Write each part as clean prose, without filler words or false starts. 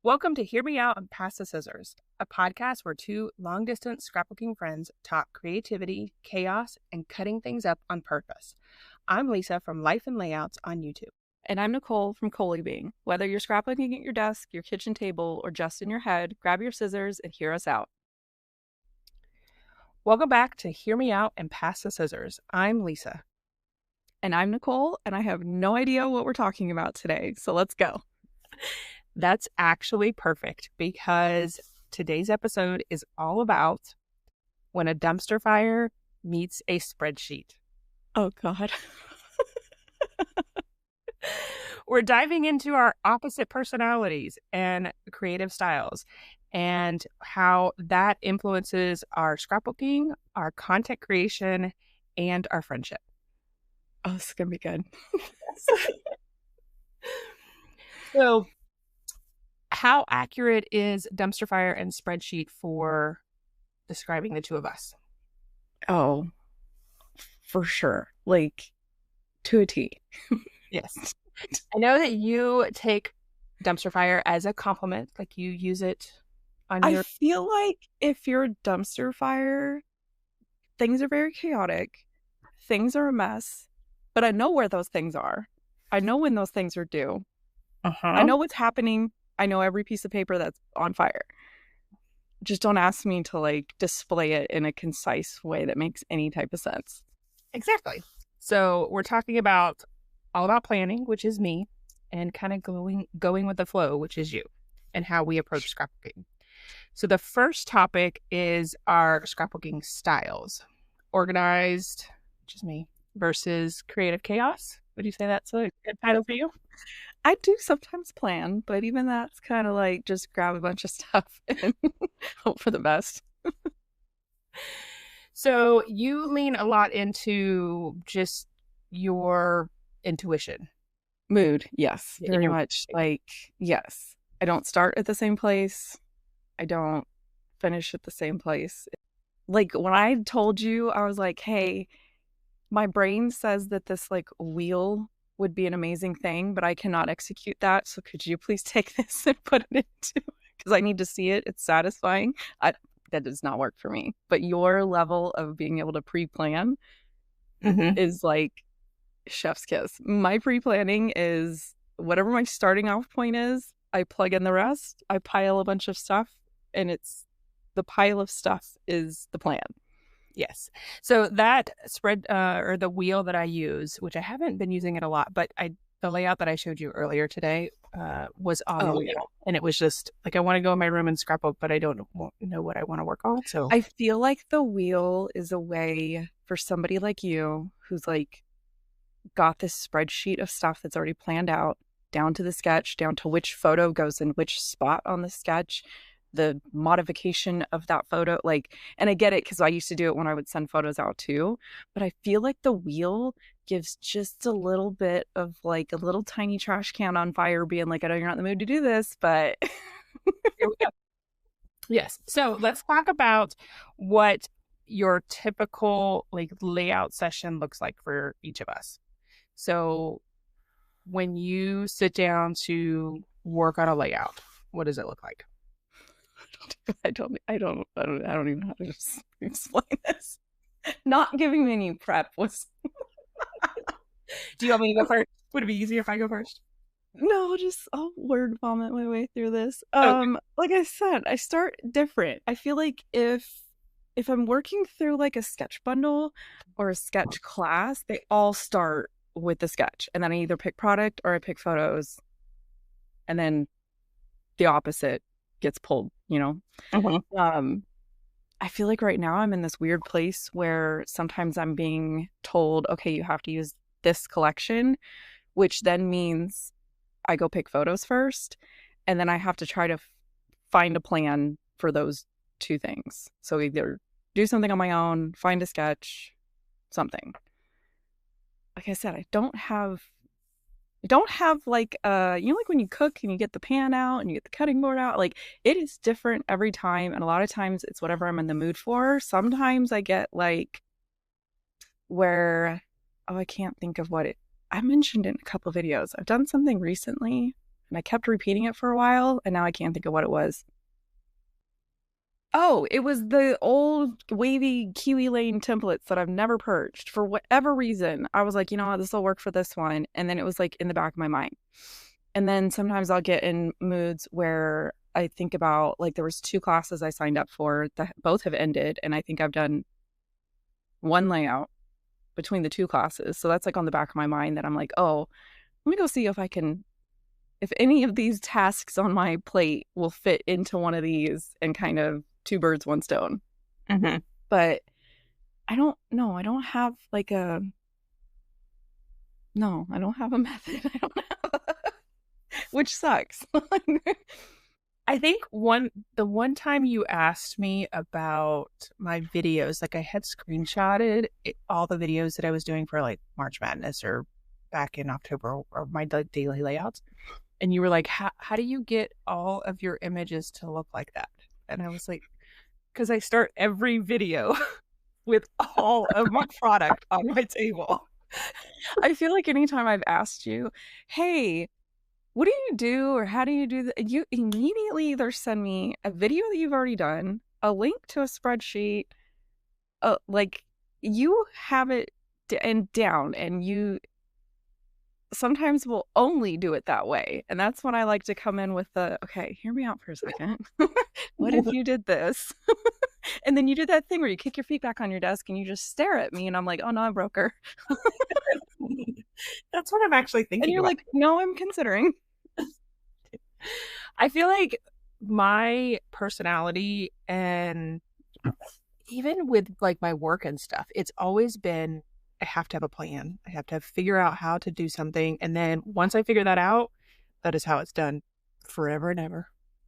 Welcome to Hear Me Out and Pass the Scissors, a podcast where two long-distance scrapbooking friends talk creativity, chaos, and cutting things up on purpose. I'm Lisa from Life and Layouts on YouTube. And I'm Nicole from Coley Being. Whether you're scrapbooking at your desk, your kitchen table, or just in your head, grab your scissors and hear us out. Welcome back to Hear Me Out and Pass the Scissors. I'm Lisa. And I'm Nicole, and I have no idea what we're talking about today, so let's go. That's actually perfect because today's episode is all about when a dumpster fire meets a spreadsheet. Oh, God. We're diving into our opposite personalities and creative styles and how that influences our scrapbooking, our content creation, and our friendship. Oh, this is going to be good. So, how accurate is dumpster fire and spreadsheet for describing the two of us? Oh, for sure. Like, to a T. Yes. I know that you take dumpster fire as a compliment, like you use it on your... I feel like if you're a dumpster fire, things are very chaotic. Things are a mess. But I know where those things are. I know when those things are due. I know what's happening. I know every piece of paper that's on fire. Just don't ask me to like display it in a concise way that makes any type of sense. Exactly. So we're talking about all about planning, which is me, and kind of going with the flow, which is you, and how we approach scrapbooking. So the first topic is our scrapbooking styles. Organized, which is me, versus creative chaos. Would you say that's a good title for you? I do sometimes plan, but even that's kind of like just grab a bunch of stuff and hope for the best. So you lean a lot into just your intuition. Mood, yes, In very your- much. Like, yes. I don't start at the same place. I don't finish at the same place. Like, when I told you, I was like, hey, my brain says that this like wheel would be an amazing thing, but I cannot execute that. So could you please take this and put it into, because I need to see it. It's satisfying. That does not work for me. But your level of being able to pre-plan is like chef's kiss. My pre-planning is whatever my starting off point is, I plug in the rest, I pile a bunch of stuff, and it's the pile of stuff is the plan. Yes. So that spread or the wheel that I use, which I haven't been using it a lot, but the layout that I showed you earlier today was on the wheel. Yeah. And it was just like, I want to go in my room and scrapbook, but I don't know what I want to work on. So I feel like the wheel is a way for somebody like you who's like got this spreadsheet of stuff that's already planned out, down to the sketch, down to which photo goes in which spot on the sketch, the modification of that photo. Like, and I get it because I used to do it when I would send photos out too. But I feel like the wheel gives just a little bit of like a little tiny trash can on fire being like, I know you're not in the mood to do this, but here we go. Yes. So let's talk about what your typical like layout session looks like for each of us. So when you sit down to work on a layout, what does it look like? I don't even know how to explain this. Not giving me any prep was... Do you want me to go first? Would it be easier if I go first? No, just I'll word vomit my way through this. Okay. Like I said, I start different. I feel like if I'm working through like a sketch bundle or a sketch class, they all start with the sketch. And then I either pick product or I pick photos. And then the opposite gets pulled, you know? I feel like right now I'm in this weird place where sometimes I'm being told, okay, you have to use this collection, which then means I go pick photos first, and then I have to try to find a plan for those two things. So either do something on my own, find a sketch, something. Like I said, I don't have like like when you cook and you get the pan out and you get the cutting board out, like it is different every time, and a lot of times it's whatever I'm in the mood for. Sometimes I get like where I can't think of what I mentioned in a couple videos. I've done something recently. And I kept repeating it for a while, and now I can't think of what it was. Oh, it was the old wavy Kiwi Lane templates that I've never purged for whatever reason. I was like, you know what, this will work for this one. And then it was like in the back of my mind. And then sometimes I'll get in moods where I think about, like, there was 2 classes I signed up for that both have ended. And I think I've done one layout between the 2 classes. So that's like on the back of my mind that I'm like, oh, let me go see if any of these tasks on my plate will fit into one of these and kind of 2 birds, 1 stone. Mm-hmm. But I don't know. I don't have like I don't have a method. I don't have which sucks. I think the one time you asked me about my videos, like I had screenshotted all the videos that I was doing for like March Madness or back in October, or my daily layouts. And you were like, how do you get all of your images to look like that? And I was like, because I start every video with all of my product on my table. I feel like anytime I've asked you, hey, what do you do or how do you do that? You immediately either send me a video that you've already done, a link to a spreadsheet, like you have it down, and you sometimes will only do it that way. And that's when I like to come in with okay, hear me out for a second. What if you did this? And then you did that thing where you kick your feet back on your desk and you just stare at me and I'm like, oh no, I broke her. That's what I'm actually thinking. And you're like, no, I'm considering. I feel like my personality, and even with like my work and stuff, it's always been, I have to have a plan. I have to figure out how to do something. And then once I figure that out, that is how it's done forever and ever.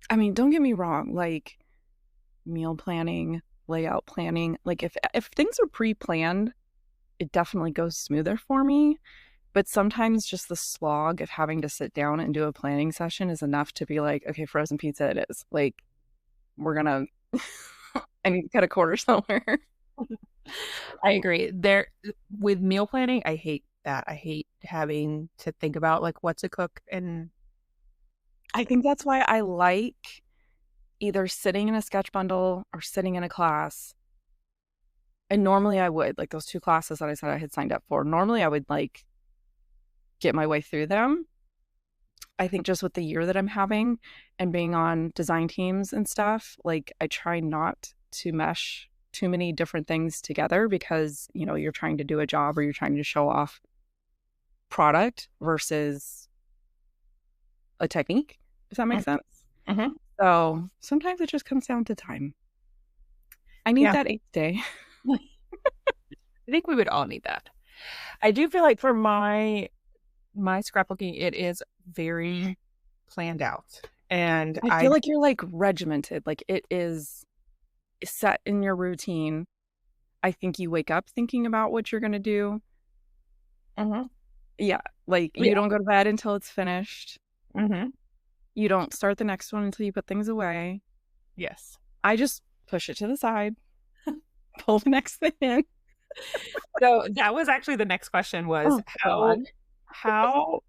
I mean, don't get me wrong. Like meal planning, layout planning, like if things are pre-planned, it definitely goes smoother for me. But sometimes just the slog of having to sit down and do a planning session is enough to be like, okay, frozen pizza it is. Like, we're gonna I need to cut a quarter somewhere. I agree. There with meal planning, I hate that. I hate having to think about like what to cook. And I think that's why I like either sitting in a sketch bundle or sitting in a class. And normally I would, like those 2 classes that I said I had signed up for, normally I would like get my way through them. I think just with the year that I'm having and being on design teams and stuff, like I try not to mesh too many different things together because, you know, you're trying to do a job or you're trying to show off product versus a technique, if that makes sense. mm-hmm. So sometimes it just comes down to time. I need that 8th day. I think we would all need that. I do feel like for my scrapbooking, it is very planned out. And I feel like you're like regimented. Like it is set in your routine. I think you wake up thinking about what you're going to do. Mm-hmm. Yeah. Like you don't go to bed until it's finished. Mm-hmm. You don't start the next one until you put things away. Yes. I just push it to the side, pull the next thing in. So that was actually the next question was, how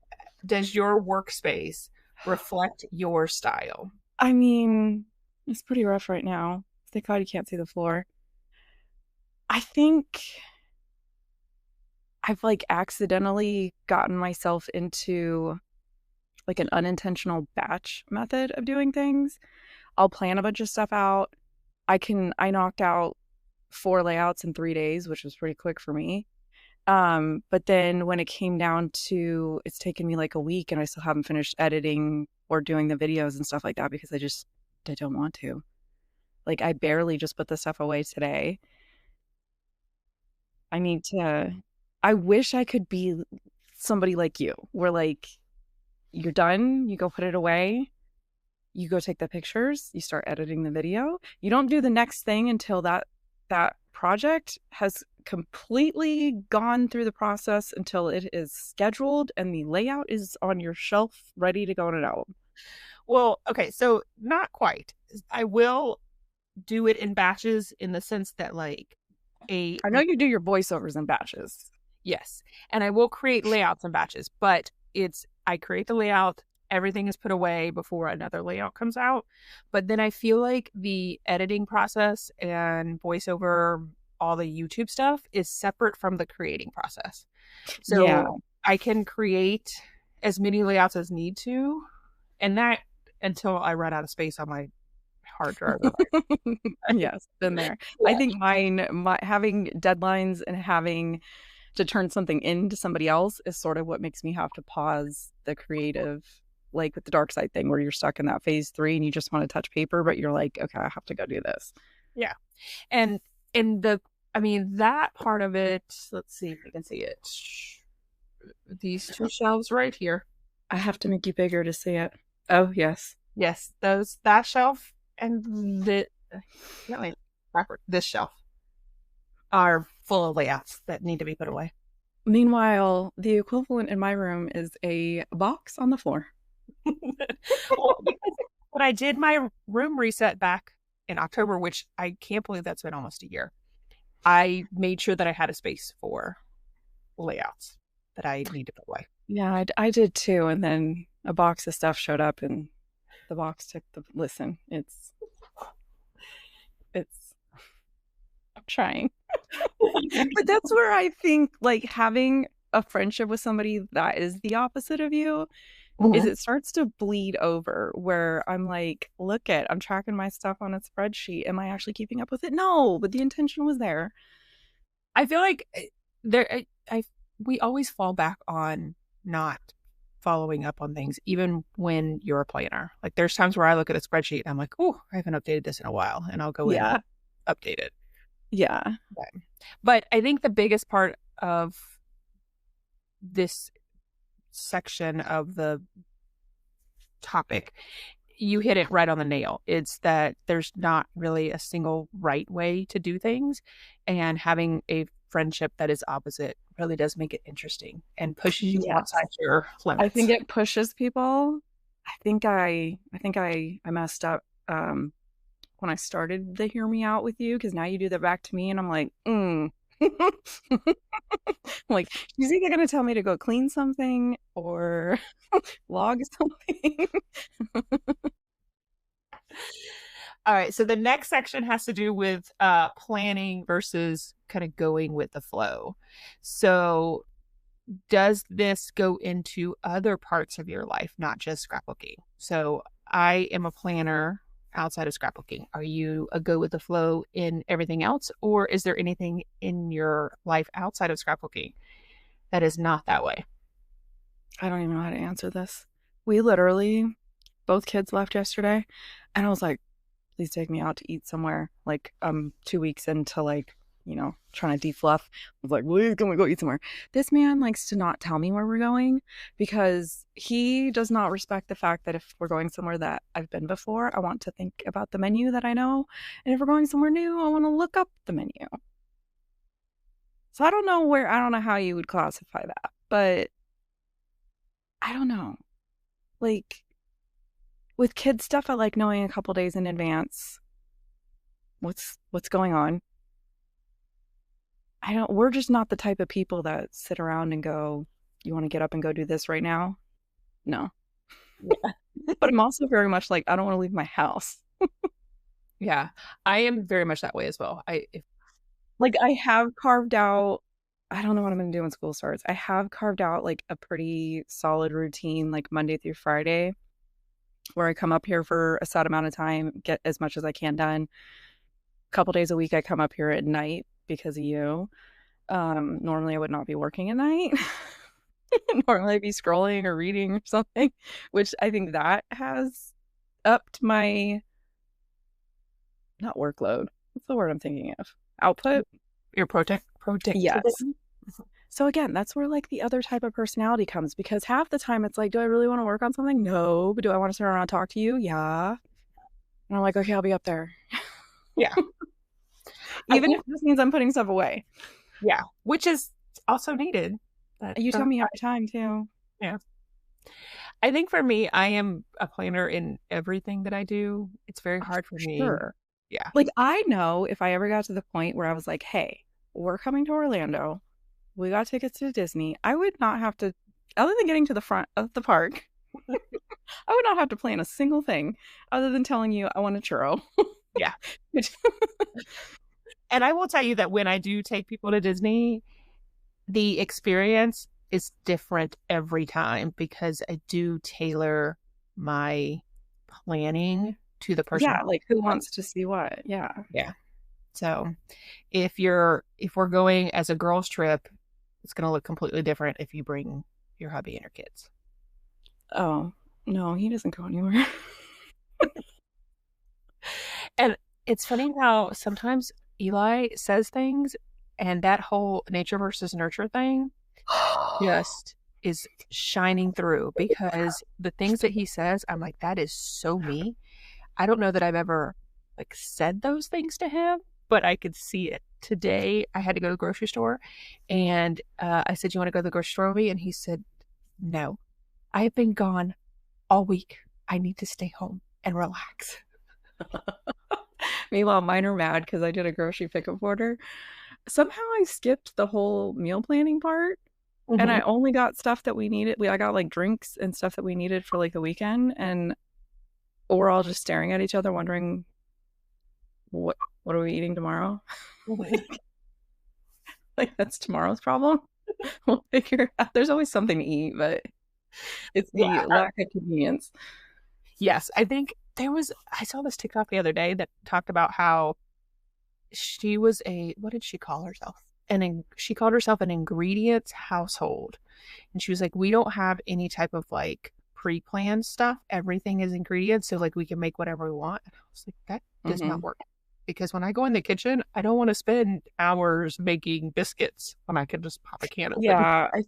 does your workspace reflect your style? I mean, it's pretty rough right now. Thank God you can't see the floor. I think I've like accidentally gotten myself into like an unintentional batch method of doing things. I'll plan a bunch of stuff out. I knocked out 4 layouts in 3 days, which was pretty quick for me. But then when it came down to, it's taken me like a week and I still haven't finished editing or doing the videos and stuff like that because I don't want to. Like I barely just put the stuff away today. I wish I could be somebody like you where like you're done, you go put it away, you go take the pictures, you start editing the video. You don't do the next thing until that project has completely gone through the process until it is scheduled and the layout is on your shelf ready to go on an album. Well, okay, so not quite. I will do it in batches in the sense that like I know you do your voiceovers in batches. Yes. And I will create layouts in batches, but I create the layout, everything is put away before another layout comes out. But then I feel like the editing process and voiceover, all the YouTube stuff is separate from the creating process. Yeah. So I can create as many layouts as need to, and that until I run out of space on my hard drive. Yes, been there. Yeah. I think having deadlines and having to turn something into somebody else is sort of what makes me have to pause the creative, like with the dark side thing where you're stuck in that phase 3 and you just want to touch paper, but you're like, okay, I have to go do this. Yeah. And that part of it, let's see if we can see it. These two shelves right here. I have to make you bigger to see it. Oh, yes. Yes, that shelf and this shelf are full of layouts that need to be put away. Meanwhile, the equivalent in my room is a box on the floor. When I did my room reset back in October, which I can't believe that's been almost a year, I made sure that I had a space for layouts that I need to put away. Yeah, I did too. And then a box of stuff showed up and the box took listen, I'm trying. But that's where I think like having a friendship with somebody that is the opposite of you is it starts to bleed over where I'm like, I'm tracking my stuff on a spreadsheet. Am I actually keeping up with it? No, but the intention was there. I feel like we always fall back on not following up on things, even when you're a planner. Like there's times where I look at a spreadsheet and I'm like, oh, I haven't updated this in a while, and I'll go in and update it. Yeah. But I think the biggest part of this section of the topic, you hit it right on the nail. It's that there's not really a single right way to do things, and having a friendship that is opposite really does make it interesting and pushes you outside your limits. I think it pushes people. I think I messed up when I started the hear me out with you, because now you do that back to me and I'm like, like she's either gonna tell me to go clean something or log something. All right, so the next section has to do with planning versus kind of going with the flow. So does this go into other parts of your life, not just scrapbooking? So I am a planner outside of scrapbooking. Are you a go with the flow in everything else, or is there anything in your life outside of scrapbooking that is not that way? I don't even know how to answer this. We literally, both kids left yesterday, and I was like, please take me out to eat somewhere. Like, 2 weeks into like, trying to defluff. I was like, please, can we go eat somewhere? This man likes to not tell me where we're going because he does not respect the fact that if we're going somewhere that I've been before, I want to think about the menu that I know. And if we're going somewhere new, I want to look up the menu. So I don't know how you would classify that, but I don't know. Like, with kid stuff, I like knowing a couple days in advance what's going on. We're just not the type of people that sit around and go, you want to get up and go do this right now? No. Yeah. But I'm also very much like, I don't want to leave my house. Yeah, I am very much that way as well. I have carved out, I don't know what I'm going to do when school starts. I have carved out like a pretty solid routine, like Monday through Friday, where I come up here for a set amount of time, get as much as I can done. A couple days a week, I come up here at night because of you. Normally I would not be working at night. Normally I'd be scrolling or reading or something, which I think that has upped my, not workload. What's the word I'm thinking of? Output? Your project. Yes. So again, that's where like the other type of personality comes, because half the time it's like, do I really want to work on something? No. But do I want to sit around and talk to you? Yeah. And I'm like, okay, I'll be up there. Yeah. Even if this means I'm putting stuff away. Yeah. Which is also needed. But you tell me every time too. Yeah. I think for me, I am a planner in everything that I do. It's very hard for me. Sure. Yeah. Like I know if I ever got to the point where I was like, hey, we're coming to Orlando, we got tickets to Disney, I would not have to, other than getting to the front of the park, I would not have to plan a single thing other than telling you I want a churro. Yeah. And I will tell you that when I do take people to Disney, the experience is different every time because I do tailor my planning to the person. Yeah, like who wants to see what? Yeah. Yeah. So if we're going as a girls trip, it's going to look completely different if you bring your hubby and your kids. Oh, no, he doesn't go anywhere. And it's funny how sometimes Eli says things and that whole nature versus nurture thing just is shining through because the things that he says, I'm like, that is so me. I don't know that I've ever like said those things to him, but I could see it. Today, I had to go to the grocery store and I said, you want to go to the grocery store with me? And he said, no, I've been gone all week. I need to stay home and relax. Meanwhile, mine are mad because I did a grocery pickup order. Somehow I skipped the whole meal planning part and I only got stuff that we needed. I got like drinks and stuff that we needed for like the weekend. And we're all just staring at each other wondering what are we eating tomorrow? Like that's tomorrow's problem. We'll figure it out. There's always something to eat, but it's the lack of convenience. Yes, I think I saw this TikTok the other day that talked about how she was what did she call herself? She called herself an ingredients household. And she was like, we don't have any type of like pre-planned stuff. Everything is ingredients. So like we can make whatever we want. And I was like, that does not work. Because when I go in the kitchen, I don't want to spend hours making biscuits when I can just pop a can open. Yeah, I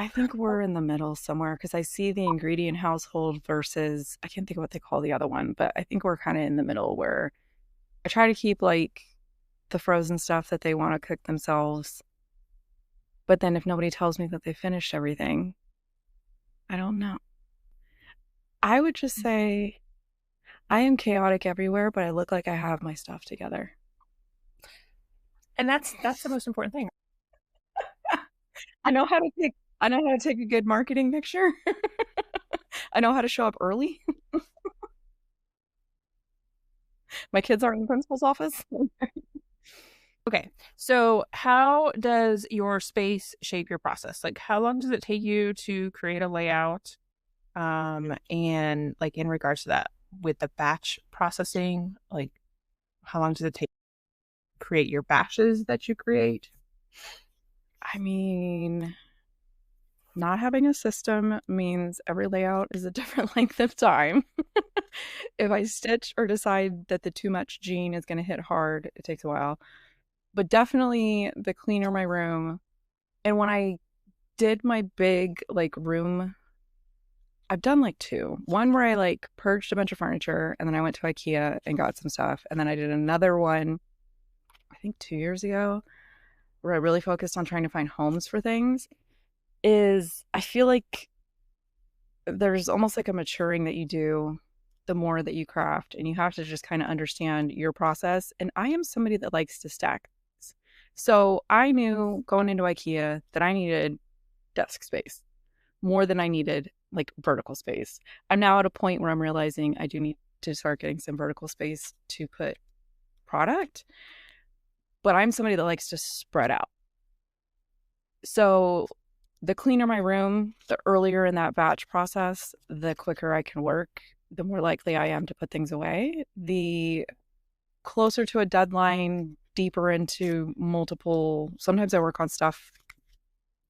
think we're in the middle somewhere because I see the ingredient household versus I can't think of what they call the other one, but I think we're kind of in the middle where I try to keep like the frozen stuff that they want to cook themselves. But then if nobody tells me that they finished everything, I don't know. I would just say I am chaotic everywhere, but I look like I have my stuff together. And that's the most important thing. I know how to take a good marketing picture. I know how to show up early. My kids are in the principal's office. Okay. So how does your space shape your process? Like how long does it take you to create a layout? And like in regards to that with the batch processing, like how long does it take to create your batches that you create? I mean, not having a system means every layout is a different length of time. If I stitch or decide that the too much jean is going to hit hard, it takes a while. But definitely the cleaner my room. And when I did my big like room, I've done like two. One where I like purged a bunch of furniture and then I went to IKEA and got some stuff. And then I did another one, I think 2 years ago, where I really focused on trying to find homes for things. I feel like there's almost like a maturing that you do the more that you craft, and you have to just kind of understand your process. And I am somebody that likes to stack things. So I knew going into IKEA that I needed desk space more than I needed like vertical space. I'm now at a point where I'm realizing I do need to start getting some vertical space to put product, but I'm somebody that likes to spread out. So the cleaner my room, the earlier in that batch process, the quicker I can work, the more likely I am to put things away. The closer to a deadline, deeper into multiple, sometimes I work on stuff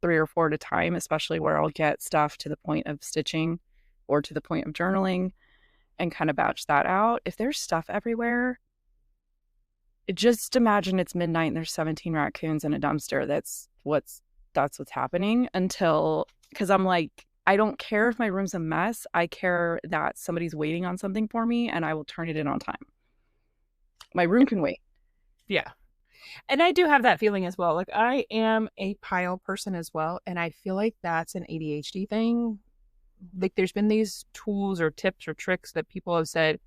3 or 4 at a time, especially where I'll get stuff to the point of stitching or to the point of journaling and kind of batch that out. If there's stuff everywhere, just imagine it's midnight and there's 17 raccoons in a dumpster. That's what's happening because I'm like, I don't care if my room's a mess. I care that somebody's waiting on something for me and I will turn it in on time. My room can wait. Yeah. And I do have that feeling as well. Like I am a pile person as well. And I feel like that's an ADHD thing. Like there's been these tools or tips or tricks that people have said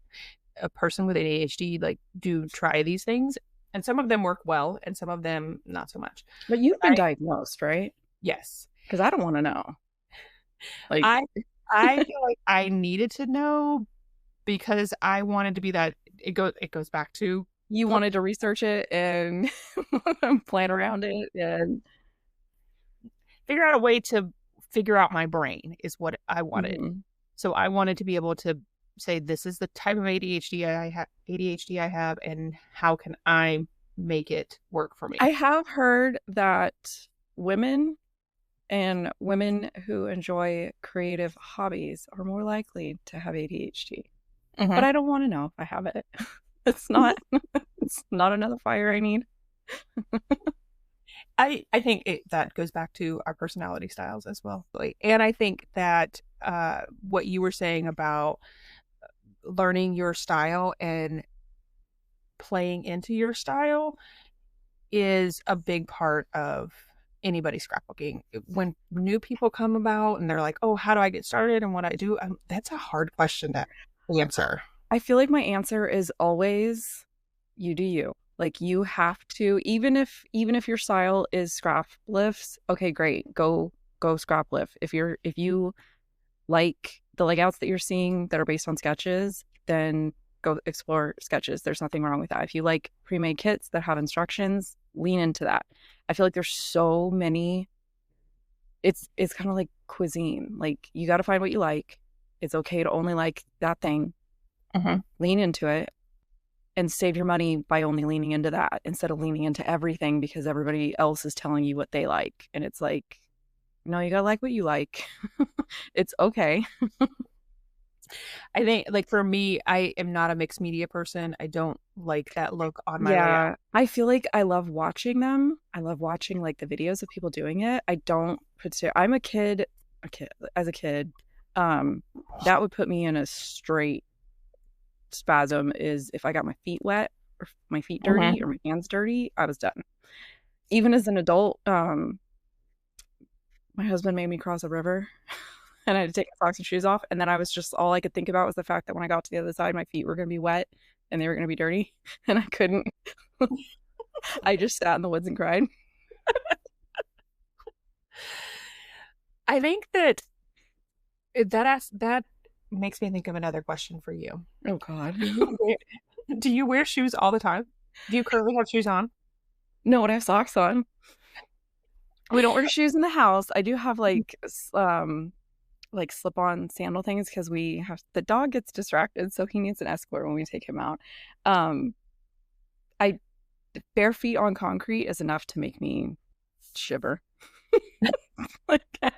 a person with ADHD, like do try these things. And some of them work well and some of them not so much. But you've been diagnosed, right? Yes. Because I don't want to know. I feel like I needed to know because I wanted to be that it goes back to You wanted to research it and plan around it, and figure out a way to figure out my brain is what I wanted. mhm. So I wanted to be able to say this is the type of ADHD I have and how can I make it work for I me. have heard that women and women who enjoy creative hobbies are more likely to have ADHD. But Mhm. I don't want to know if I have it. It's not it's not another fire I need. I think that goes back to our personality styles as well. And I think that what you were saying about learning your style and playing into your style is a big part of anybody's scrapbooking. When new people come about and they're like, "Oh, how do I get started and what I do?" That's a hard question to answer. I feel like my answer is always you do you. Like you have to, even if your style is scrap lifts, okay, great. Go scrap lift. If you like the layouts that you're seeing that are based on sketches, then go explore sketches. There's nothing wrong with that. If you like pre-made kits that have instructions, lean into that. I feel like there's so many. It's kind of like cuisine. Like you got to find what you like. It's okay to only like that thing. Mhm. Lean into it and save your money by only leaning into that instead of leaning into everything because everybody else is telling you what they like. And it's like, no, you got to like what you like. It's okay. I think, like for me, I am not a mixed media person. I don't like that look on my layout. Yeah, I feel like I love watching them. I love watching like the videos of people doing it. I don't I'm a kid as a kid. Um, that would put me in a straight spasm is if I got my feet wet or my feet dirty Mhm. or my hands dirty, I was done. Even as an adult, my husband made me cross a river and I had to take my socks and shoes off. And then I was just all I could think about was the fact that when I got to the other side, my feet were going to be wet and they were going to be dirty. And I couldn't, I just sat in the woods and cried. I think that that makes me think of another question for you. Oh, God. Do you wear, do you wear shoes all the time? Do you currently have shoes on? No, I have socks on. We don't wear shoes in the house. I do have like slip-on sandal things because we have the dog gets distracted, so he needs an escort when we take him out. Um, I bare feet on concrete is enough to make me shiver. Like if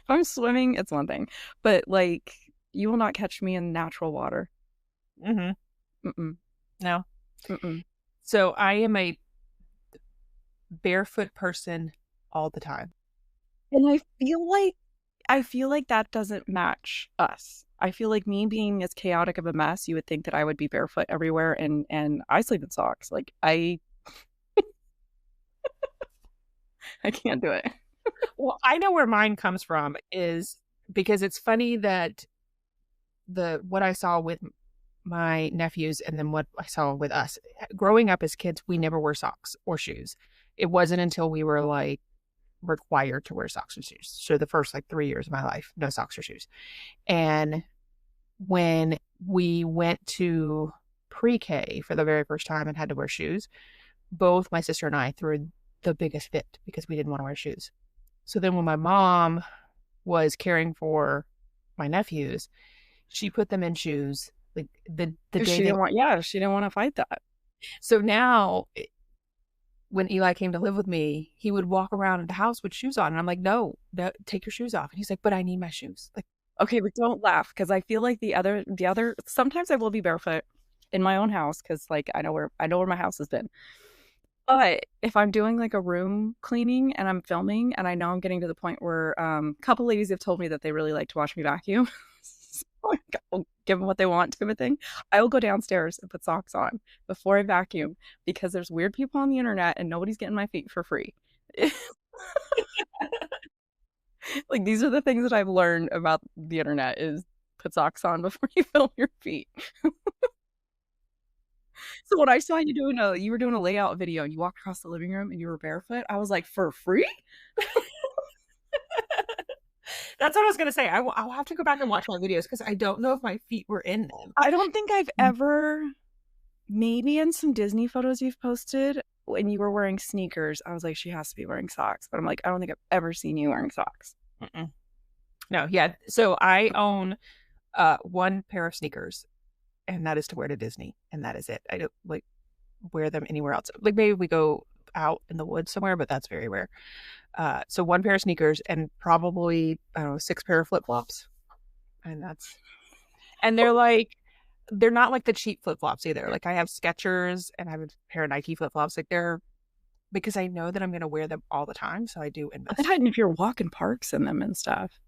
I'm swimming, it's one thing, but like you will not catch me in natural water. Mm-hmm. Mm-mm, No. mm-mm. So I am a barefoot person all the time. And I feel like that doesn't match us. I feel like me being as chaotic of a mess, you would think that I would be barefoot everywhere and I sleep in socks. Like I can't do it. Well, I know where mine comes from is because it's funny that the what I saw with my nephews and then what I saw with us. Growing up as kids, we never wore socks or shoes. It wasn't until we were like required to wear socks and shoes. So the first like 3 years of my life, no socks or shoes. And when we went to pre-K for the very first time and had to wear shoes, both my sister and I threw the biggest fit because we didn't want to wear shoes. So then when my mom was caring for my nephews, she put them in shoes like the day they. She didn't want to fight that. So now when Eli came to live with me, he would walk around the house with shoes on, and I'm like, no, no, take your shoes off. And he's like, but I need my shoes. Like, Okay, but don't laugh because I feel like the other sometimes I will be barefoot in my own house because like I know where my house has been. But if I'm doing like a room cleaning and I'm filming and I know I'm getting to the point where a couple ladies have told me that they really like to watch me vacuum. So like, I'll give them what they want type of thing. I will go downstairs and put socks on before I vacuum because there's weird people on the internet and nobody's getting my feet for free. Like these are the things that I've learned about the internet is put socks on before you film your feet. So when I saw you were doing a layout video and you walked across the living room and you were barefoot, I was like, for free? That's what I was gonna say. I'll have to go back and watch my videos because I don't know if my feet were in them. I don't think I've ever, maybe in some Disney photos you've posted when you were wearing sneakers, I was like, she has to be wearing socks. But I'm like, I don't think I've ever seen you wearing socks. Mm-mm. No, yeah. So I own one pair of sneakers, and that is to wear to Disney, and that is it. I don't like wear them anywhere else. Like maybe we go out in the woods somewhere, but that's very rare. So one pair of sneakers and probably, I don't know, 6 pair of flip-flops. And they're not like the cheap flip-flops either. Like I have Skechers and I have a pair of Nike flip-flops. Like they're because I know that I'm going to wear them all the time, so I do invest. And if you're walking parks in them and stuff.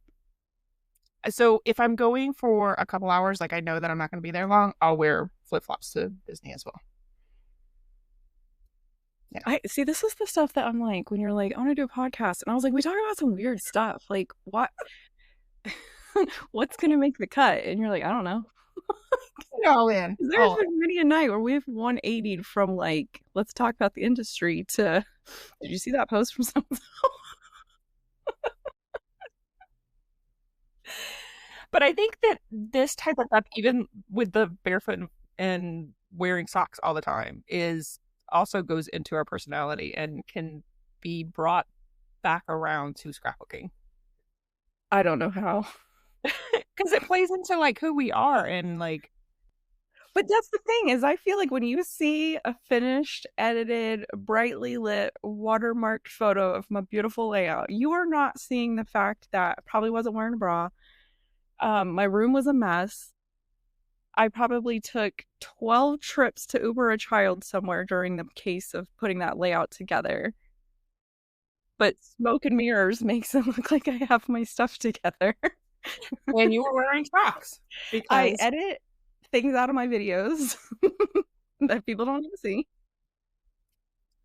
So if I'm going for a couple hours, like I know that I'm not going to be there long, I'll wear flip-flops to Disney as well. Yeah. I see. This is the stuff that I'm like when you're like, I want to do a podcast, and I was like, we talk about some weird stuff. Like what? What's gonna make the cut? And you're like, I don't know. No, man. There's been many a night where we've 180 from like, let's talk about the industry to, did you see that post from someone? But I think that this type of stuff, even with the barefoot and wearing socks all the time, is also goes into our personality and can be brought back around to scrapbooking. I don't know how. Because it plays into like who we are and like. But that's the thing is I feel like when you see a finished, edited, brightly lit, watermarked photo of my beautiful layout, you are not seeing the fact that I probably wasn't wearing a bra. My room was a mess. I probably took 12 trips to Uber a child somewhere during the case of putting that layout together. But smoke and mirrors makes it look like I have my stuff together. And you were wearing socks. Because I edit things out of my videos that people don't even see.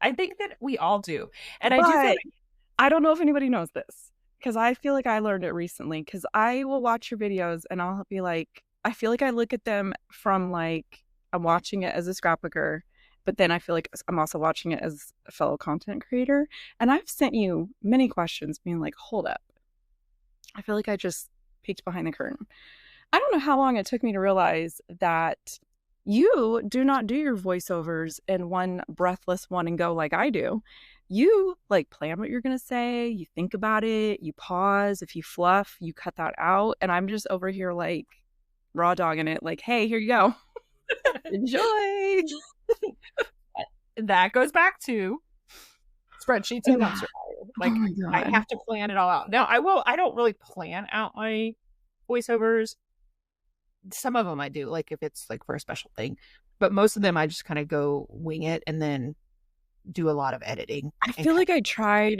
I think that we all do. And I do feel like I don't know if anybody knows this because I feel like I learned it recently because I will watch your videos and I'll be like, I feel like I look at them from like, I'm watching it as a scrapbooker, but then I feel like I'm also watching it as a fellow content creator. And I've sent you many questions being like, hold up. I feel like I just peeked behind the curtain. I don't know how long it took me to realize that you do not do your voiceovers in one breathless one and go like I do. You like plan what you're going to say, you think about it, you pause. If you fluff, you cut that out. And I'm just over here like raw dogging it, like, hey, here you go. Enjoy. That goes back to spreadsheets and dumpster fire. Like, I have to plan it all out. Now, I don't really plan out my voiceovers. Some of them I do, like if it's like for a special thing, but most of them I just kind of go wing it and then do a lot of editing. I feel like I tried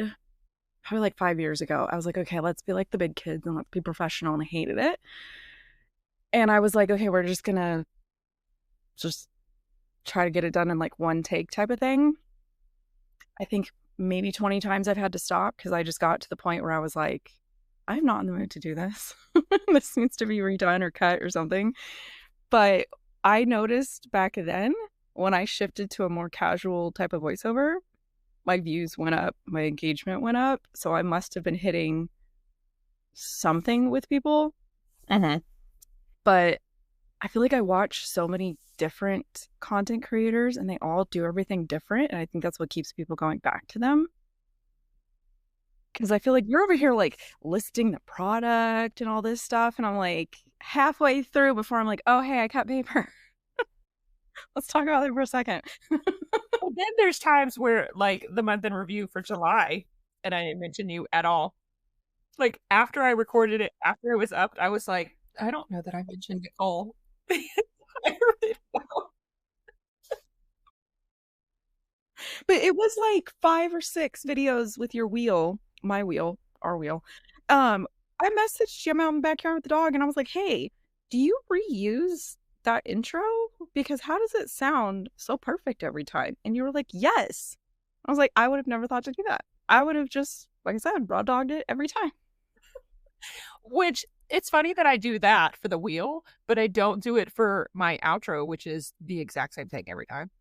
probably like 5 years ago. I was like, okay, let's be like the big kids and let's be professional, and I hated it. And I was like, okay, we're just gonna just try to get it done in like one take type of thing. I think maybe 20 times I've had to stop because I just got to the point where I was like, I'm not in the mood to do this. This needs to be redone or cut or something. But I noticed back then when I shifted to a more casual type of voiceover, my views went up, my engagement went up. So I must have been hitting something with people. Mm-hmm. But I feel like I watch so many different content creators and they all do everything different. And I think that's what keeps people going back to them. Because I feel like you're over here like listing the product and all this stuff. And I'm like halfway through before I'm like, oh, hey, I cut paper. Let's talk about it for a second. Well, then there's times where like the month in review for July, and I didn't mention you at all. Like after I recorded it, after it was up, I was like, I don't know that I mentioned Nicole. I really don't. But it was like 5 or 6 videos with your wheel, my wheel, our wheel. I messaged you out in the backyard with the dog and I was like, hey, do you reuse that intro? Because how does it sound so perfect every time? And you were like, yes. I was like, I would have never thought to do that. I would have just, like I said, raw dogged it every time. Which it's funny that I do that for the wheel, but I don't do it for my outro, which is the exact same thing every time.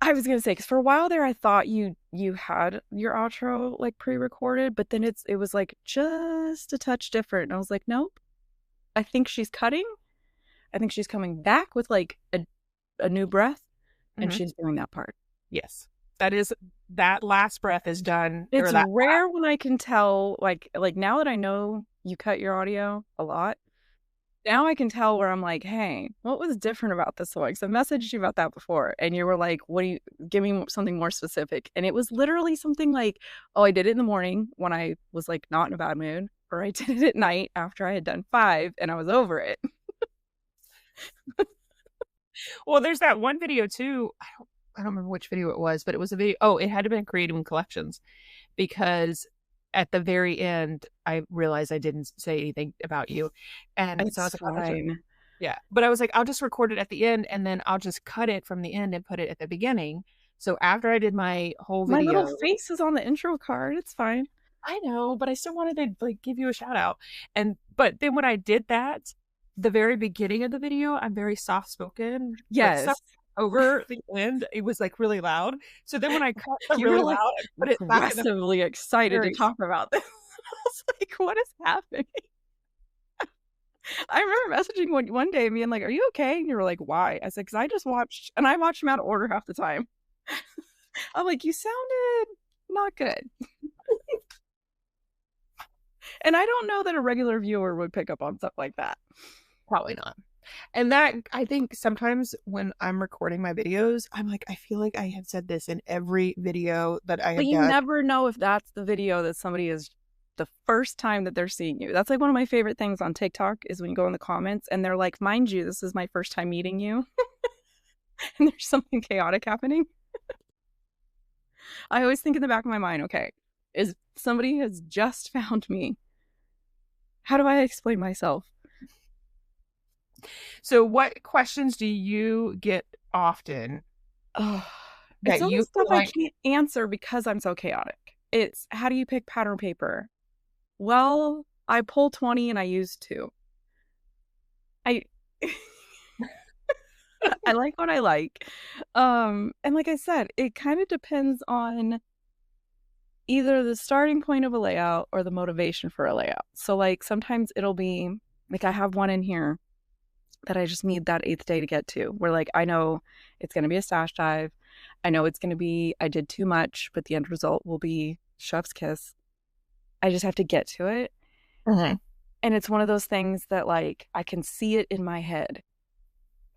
I was gonna say, because for a while there, I thought you had your outro like pre-recorded, but then it was like just a touch different. And I was like, nope. I think she's cutting. I think she's coming back with like a new breath, and Mhm. she's doing that part. Yes. That last breath is done, or It's that rare when I can tell, like now that I know you cut your audio a lot, now I can tell where I'm like, hey, what was different about this one? Because I messaged you about that before, and you were like, what do you give me something more specific? And it was literally something like, oh, I did it in the morning when I was like not in a bad mood, or I did it at night after I had done 5 and I was over it. well, there's that one video too. I don't remember which video it was, but it was a video. Oh, it had to have been creating collections because at the very end, I realized I didn't say anything about you. And so I was It's like, I'll just, fine. yeah. But I was like, I'll just record it at the end and then I'll just cut it from the end and put it at the beginning. So after I did my whole My little video, face is on the intro card. It's fine. I know, but I still wanted to like give you a shout out. But then when I did that, the very beginning of the video, I'm very soft spoken, but Yes. some over the end, it was like really loud. So then when I cut the You were really like loud and put it back in the aggressively excited to very talk about this. I was like, what is happening? I remember messaging one day and being like, are you okay? And you were like, why? I said, because I just watched, and I watch them out of order half the time. I'm like, you sounded not good. And I don't know that a regular viewer would pick up on stuff like that. probably not. And that I think sometimes when I'm recording my videos, I'm like, I feel like I have said this in every video that I But have you done. never know if that's the video that somebody is the first time that they're seeing you. That's like one of my favorite things on TikTok is when you go in the comments and they're like, mind you, this is my first time meeting you. And there's something chaotic happening. I always think in the back of my mind, okay, is somebody has just found me. How do I explain myself? So what questions do you get often Oh, it's that all the you stuff feel I like can't answer because I'm so chaotic. It's how do you pick pattern paper? Well, I pull 20 and I use 2. I I like what I like. And like I said, it kind of depends on either the starting point of a layout or the motivation for a layout. So like sometimes it'll be like I have one in here that I just need that 8th day to get to where like I know it's going to be a stash dive. I know it's going to be I did too much, but the end result will be chef's kiss. I just have to get to it. Mhm. And it's one of those things that like I can see it in my head.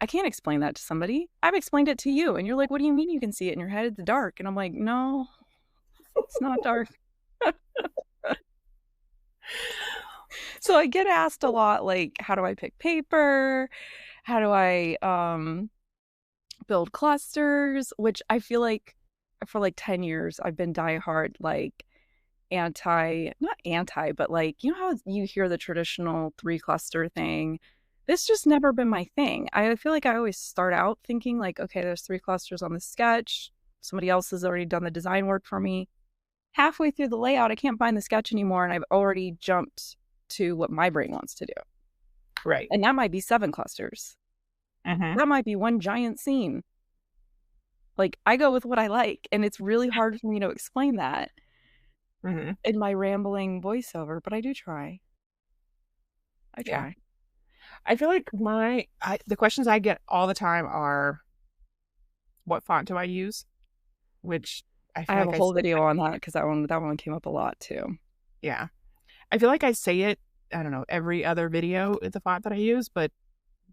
I can't explain that to somebody. I've explained it to you and you're like, "What do you mean you can see it in your head? It's dark." And I'm like, "No, it's not dark." So I get asked a lot like, "How do I pick paper? How do I build clusters?" Which I feel like for like 10 years I've been diehard like not anti, but like you know how you hear the traditional 3 cluster thing. This just never been my thing. I feel like I always start out thinking like, okay, there's 3 clusters on the sketch. Somebody else has already done the design work for me. Halfway through the layout, I can't find the sketch anymore, and I've already jumped to what my brain wants to do. Right. And that might be 7 clusters. Mm-hmm. That might be one giant scene. Like I go with what I like, and it's really hard for me to explain that Mm-hmm. in my rambling voiceover, but I do try. I Yeah. try. I feel like the questions I get all the time are, what font do I use? Which I I feel have like a I whole say, video on that because that one came up a lot too. yeah. I feel like I say it, I don't know, every other video is the font that I use, but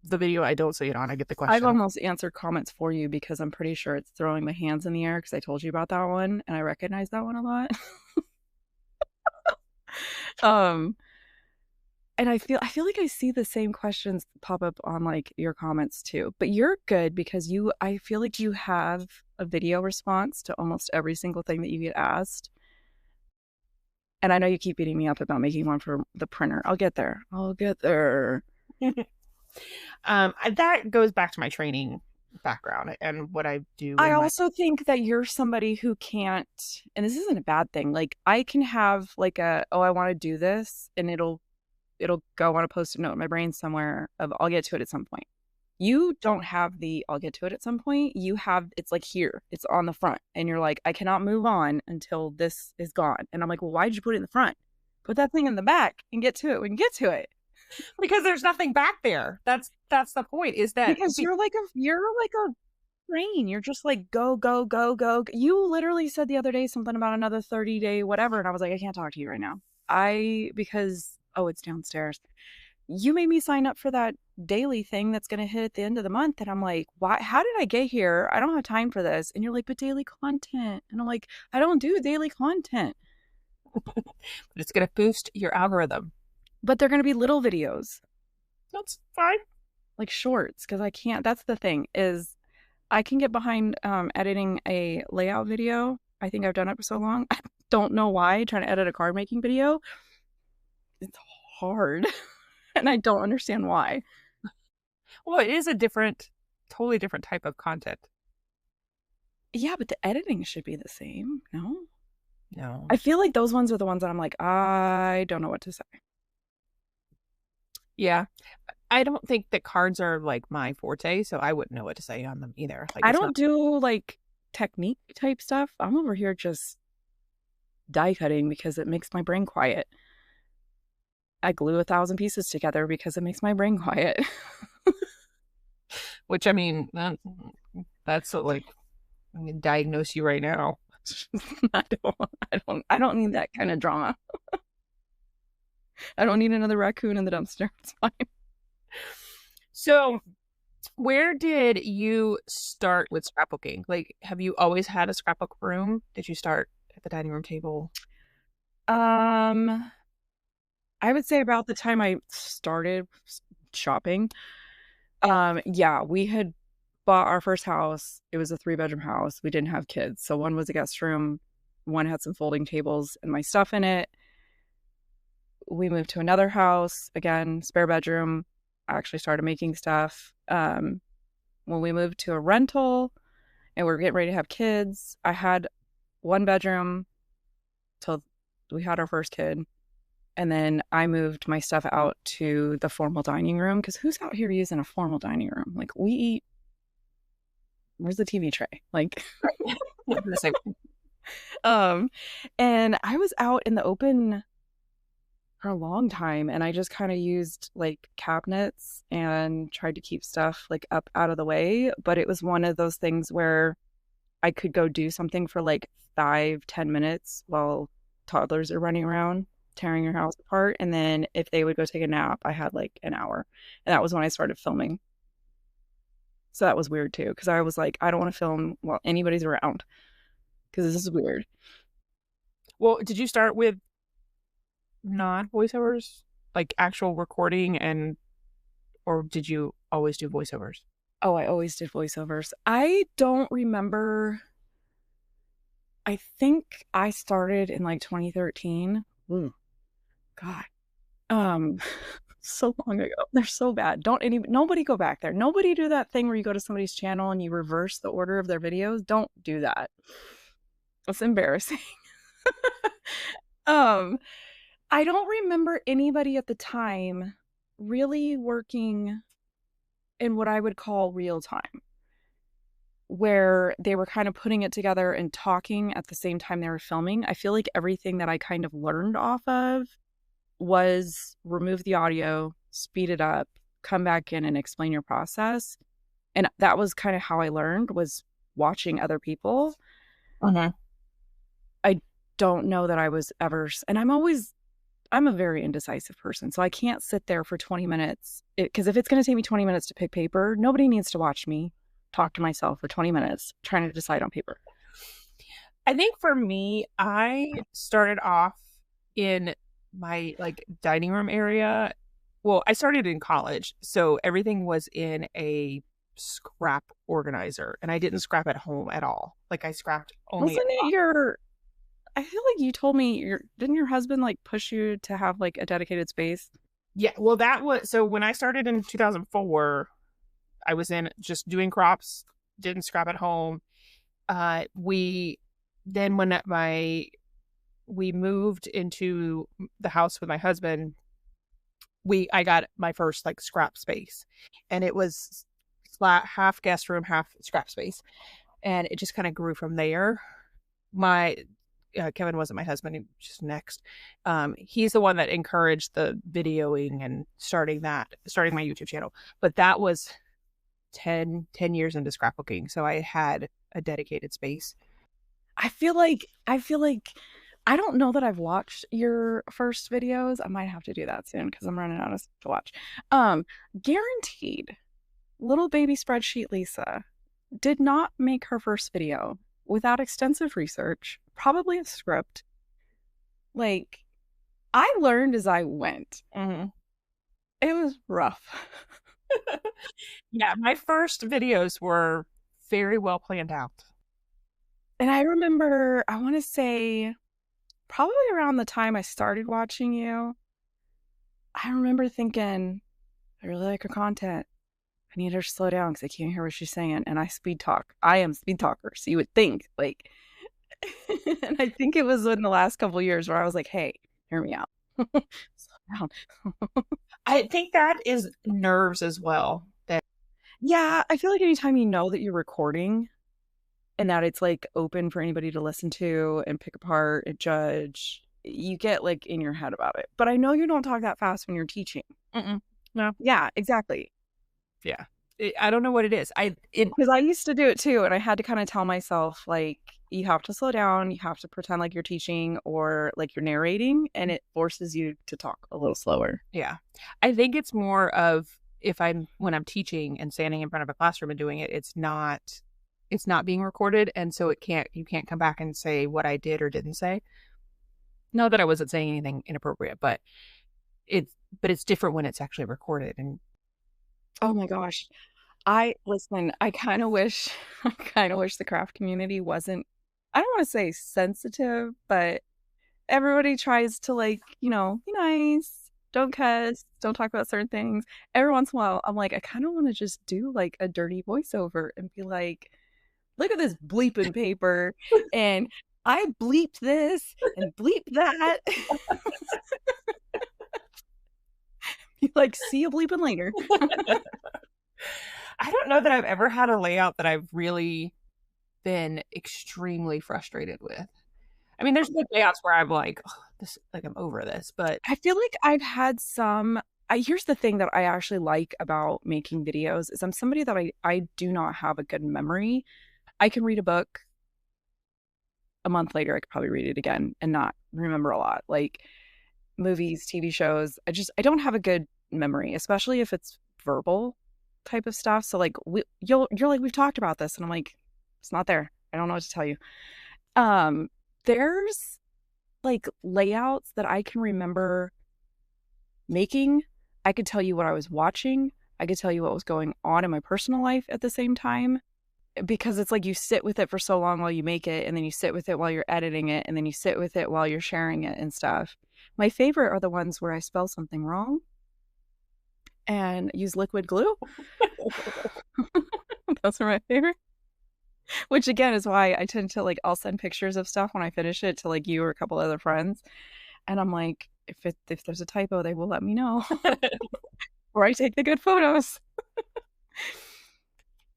the video I don't say it on, I get the I've question. almost answered comments for you because I'm pretty sure it's throwing my hands in the air because I told you about that one and I recognize that one a lot. um, and I feel like I see the same questions pop up on like your comments too. But you're good because I feel like you have a video response to almost every single thing that you get asked. And I know you keep beating me up about making one for the printer. I'll get there. I'll get there. That goes back to my training background and what I do I in my, also think that you're somebody who can't, and this isn't a bad thing. Like I can have like oh, I want to do this, and it'll go on a post-it note in my brain somewhere of I'll get to it at some point. You don't have the, I'll get to it at some point. You have, it's like here, it's on the front. And you're like, I cannot move on until this is gone. And I'm like, well, why did you put it in the front? Put that thing in the back and get to it. We can get to it. Because there's nothing back there. That's the point, is that Because you're like a train. You're just like, go, go, go, go. You literally said the other day something about another 30-day whatever. And I was like, I can't talk to you right now. Because, oh, it's downstairs. You made me sign up for that daily thing that's going to hit at the end of the month. And I'm like, why? How did I get here? I don't have time for this. And you're like, but daily content. And I'm like, I don't do daily content. but it's going to boost your algorithm. But they're going to be little videos. That's fine. Like shorts. Because I can't, that's the thing is I can get behind editing a layout video. I think I've done it for so long. I don't know why. Trying to edit a card making video. It's hard. And I don't understand why. Well, it is a totally different type of content. Yeah, but the editing should be the same. No? No. I feel like those ones are the ones that I'm like, I don't know what to say. Yeah. I don't think that cards are like my forte, so I wouldn't know what to say on them either. Like, I don't do like technique type stuff. I'm over here just die cutting because it makes my brain quiet. I glue 1,000 pieces together because it makes my brain quiet. Which, I mean, that's like, I can diagnose you right now. I don't need that kind of drama. I don't need another raccoon in the dumpster. It's fine. So, where did you start with scrapbooking? Like, have you always had a scrapbook room? Did you start at the dining room table? I would say about the time I started shopping. Yeah, we had bought our first house. It was a 3-bedroom house. We didn't have kids. So one was a guest room, one had some folding tables and my stuff in it. We moved to another house, again, spare bedroom. I actually started making stuff. When we moved to a rental and we were getting ready to have kids, I had 1 bedroom till we had our first kid. And then I moved my stuff out to the formal dining room because who's out here using a formal dining room? Like we eat. Where's the TV tray? Like, and I was out in the open for a long time, and I just kind of used like cabinets and tried to keep stuff like up out of the way. But it was one of those things where I could go do something for like 5-10 minutes while toddlers are running around tearing your house apart, and then if they would go take a nap, I had like an hour, and that was when I started filming. So that was weird too, because I was like, I don't want to film while anybody's around because this is weird. Well, did you start with non-voiceovers, like actual recording, or did you always do voiceovers? Oh, I always did voiceovers. I don't remember. I think I started in like 2013. Ooh. God. So long ago. They're so bad. Nobody go back there. Nobody do that thing where you go to somebody's channel and you reverse the order of their videos. Don't do that. It's embarrassing. I don't remember anybody at the time really working in what I would call real time, where they were kind of putting it together and talking at the same time they were filming. I feel like everything that I kind of learned off of was remove the audio, speed it up, come back in and explain your process. And that was kind of how I learned, was watching other people. Uh-huh. I don't know that I was ever, and I'm a very indecisive person. So I can't sit there for 20 minutes because if it's going to take me 20 minutes to pick paper, nobody needs to watch me talk to myself for 20 minutes trying to decide on paper. I think for me, I started off in my like dining room area. Well, I started in college, so everything was in a scrap organizer, and I didn't scrap at home at all. Like I scrapped only. Wasn't it I feel like you told me didn't your husband like push you to have like a dedicated space? Yeah, well, that was so when I started in 2004, I was in just doing crops, didn't scrap at home. We then when we moved into the house with my husband, I got my first like scrap space, and it was flat, half guest room, half scrap space. And it just kind of grew from there. My Kevin wasn't my husband, he was just next. He's the one that encouraged the videoing and starting my YouTube channel. But that was 10 years into scrapbooking. So I had a dedicated space. I feel like I don't know that I've watched your first videos. I might have to do that soon because I'm running out of stuff to watch. Guaranteed, little baby spreadsheet Lisa did not make her first video without extensive research, probably a script. Like, I learned as I went. Mm-hmm. It was rough. Yeah, my first videos were very well planned out. And I remember, I want to say, probably around the time I started watching you, I remember thinking, I really like her content. I need her to slow down because I can't hear what she's saying. And I speed talk. I am speed talker. So you would think, like, and I think it was in the last couple of years where I was like, hey, hear me out. Slow down. I think that is nerves as well. Yeah, I feel like anytime you know that you're recording and that it's like open for anybody to listen to and pick apart and judge, you get like in your head about it. But I know you don't talk that fast when you're teaching. No. Yeah, exactly. Yeah. I don't know what it is. Because I used to do it too, and I had to kind of tell myself, like, you have to slow down, you have to pretend like you're teaching or like you're narrating, and it forces you to talk a little slower. Yeah. I think it's more of when I'm teaching and standing in front of a classroom and doing it, it's not being recorded, and so you can't come back and say what I did or didn't say. Not that I wasn't saying anything inappropriate, but it's different when it's actually recorded. And oh my gosh, I kind of wish the craft community wasn't, I don't want to say sensitive, but everybody tries to, like, you know, be nice, don't cuss, don't talk about certain things. Every once in a while, I'm like, I kind of want to just do like a dirty voiceover and be like, look at this bleeping paper, and I bleeped this and bleeped that. You like, see you bleeping later. I don't know that I've ever had a layout that I've really been extremely frustrated with. I mean, there's been layouts where I'm like, oh, I'm over this, but I feel like I've had some. Here's the thing that I actually like about making videos is I'm somebody that I do not have a good memory. I can read a book a month later. I could probably read it again and not remember a lot. Like movies, TV shows, I don't have a good memory, especially if it's verbal type of stuff. So like you're like, we've talked about this, and I'm like, it's not there. I don't know what to tell you. There's like layouts that I can remember making. I could tell you what I was watching. I could tell you what was going on in my personal life at the same time, because it's like you sit with it for so long while you make it, and then you sit with it while you're editing it, and then you sit with it while you're sharing it and stuff. My favorite are the ones where I spell something wrong and use liquid glue. Those are my favorite. Which again is why I tend to, like, I'll send pictures of stuff when I finish it to like you or a couple other friends, and I'm like, if there's a typo, they will let me know, or I take the good photos.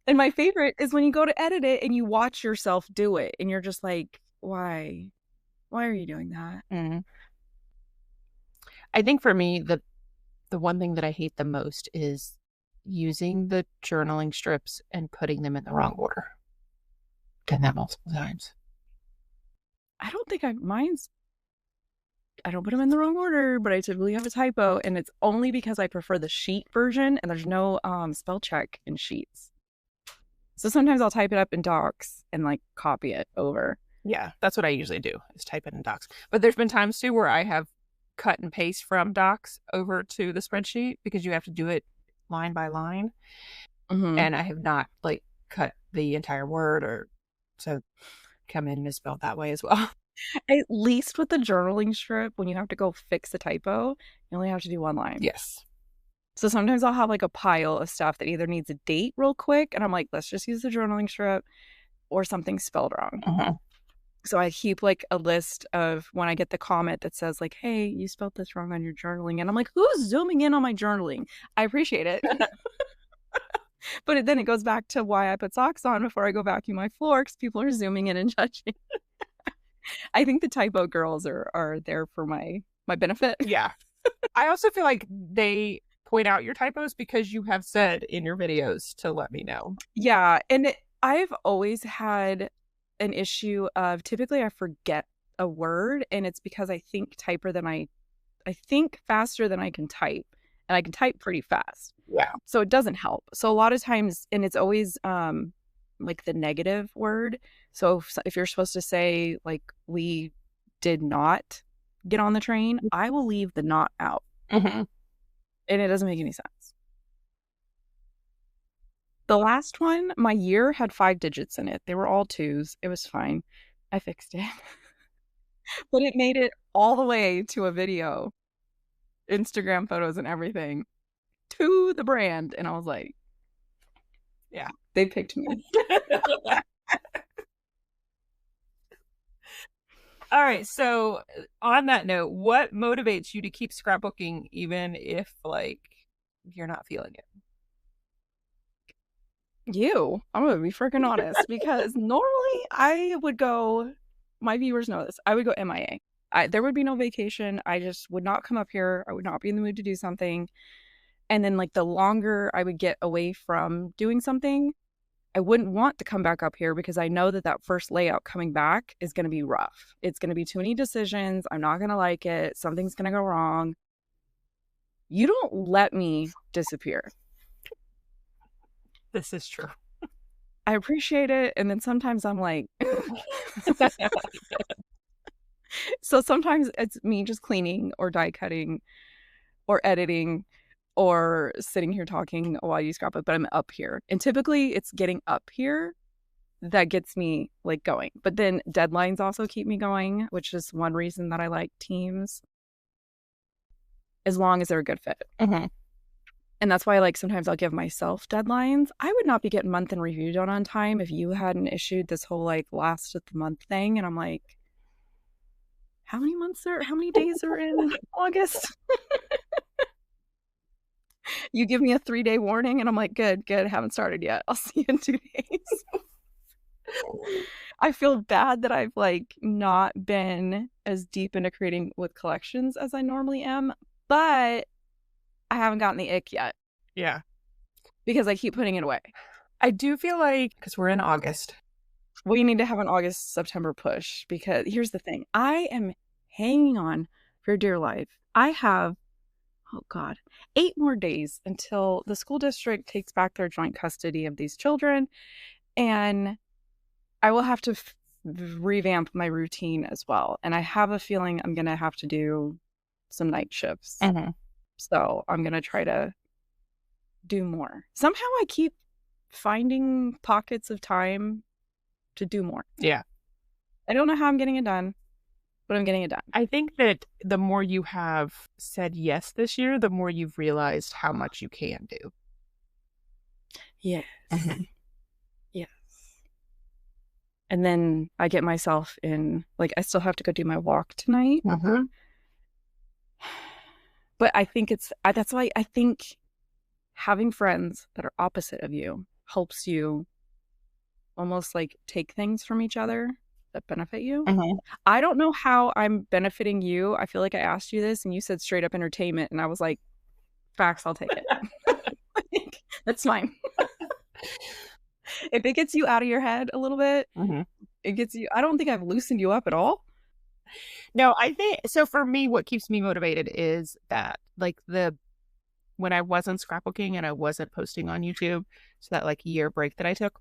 And my favorite is when you go to edit it and you watch yourself do it, and you're just like, why are you doing that? Mm-hmm. I think for me, the one thing that I hate the most is using the journaling strips and putting them in the wrong order. Done that multiple times. I don't think I don't put them in the wrong order, but I typically have a typo, and it's only because I prefer the sheet version, and there's no spell check in sheets. So sometimes I'll type it up in docs and like copy it over. Yeah, that's what I usually do, is type it in docs. But there's been times too where I have cut and paste from docs over to the spreadsheet, because you have to do it line by line. Mm-hmm. And I have not like cut the entire word, or so come in and misspelled that way as well. At least with the journaling strip, when you have to go fix a typo, you only have to do one line. Yes. So sometimes I'll have like a pile of stuff that either needs a date real quick, and I'm like, let's just use the journaling strip, or something spelled wrong. Mm-hmm. So I keep like a list of when I get the comment that says like, hey, you spelled this wrong on your journaling. And I'm like, who's zooming in on my journaling? I appreciate it. But then it goes back to why I put socks on before I go vacuum my floor, because people are zooming in and judging. I think the typo girls are there for my benefit. Yeah. I also feel like they point out your typos because you have said in your videos to let me know. Yeah, and I've always had an issue of typically I forget a word, and it's because I think I think faster than I can type, and I can type pretty fast. Yeah. So it doesn't help. So a lot of times, and it's always like the negative word. So if you're supposed to say like we did not get on the train, I will leave the not out. Mm-hmm. And it doesn't make any sense. The last one, my year had 5 digits in it. They were all 2s. It was fine. I fixed it. But it made it all the way to a video, Instagram photos and everything, to the brand. And I was like, yeah, they picked me. All right. So on that note, what motivates you to keep scrapbooking even if like you're not feeling it? I'm gonna be freaking honest, because normally I would go, my viewers know this, I would go MIA. There would be no vacation. I just would not come up here. I would not be in the mood to do something. And then like the longer I would get away from doing something, I wouldn't want to come back up here, because I know that that first layout coming back is going to be rough. It's going to be too many decisions. I'm not going to like it. Something's going to go wrong. You don't let me disappear. This is true. I appreciate it. And then sometimes I'm like, so sometimes it's me just cleaning or die cutting or editing or sitting here talking while you scrapbook, but I'm up here. And typically it's getting up here that gets me like going. But then deadlines also keep me going, which is one reason that I like teams, as long as they're a good fit. Mm-hmm. And that's why like sometimes I'll give myself deadlines. I would not be getting month in review done on time if you hadn't issued this whole like last of the month thing. And I'm like, how many days are in August? You give me a 3-day warning and I'm like, good, haven't started yet. I'll see you in 2 days. I feel bad that I've like not been as deep into creating with collections as I normally am, but I haven't gotten the ick yet. Yeah. Because I keep putting it away. I do feel like, because we're in August, we need to have an August-September push, because here's the thing. I am hanging on for dear life. I have, 8 more days until the school district takes back their joint custody of these children. And I will have to revamp my routine as well. And I have a feeling I'm going to have to do some night shifts. Mm-hmm. So I'm going to try to do more. Somehow I keep finding pockets of time to do more. Yeah. I don't know how I'm getting it done, but I'm getting it done. I think that the more you have said yes this year, the more you've realized how much you can do. Yes. Mm-hmm. Yes. And then I get myself in, like, I still have to go do my walk tonight. Mm-hmm. But I think that's why I think having friends that are opposite of you helps you almost like take things from each other that benefit you. Mm-hmm. I don't know how I'm benefiting you. I feel like I asked you this and you said straight up entertainment, and I was like, facts, I'll take it. That's fine. If it gets you out of your head a little bit, mm-hmm. it gets you, I don't think I've loosened you up at all. No, I think so. For me, what keeps me motivated is that like when I wasn't scrapbooking and I wasn't posting on YouTube, so that like year break that I took,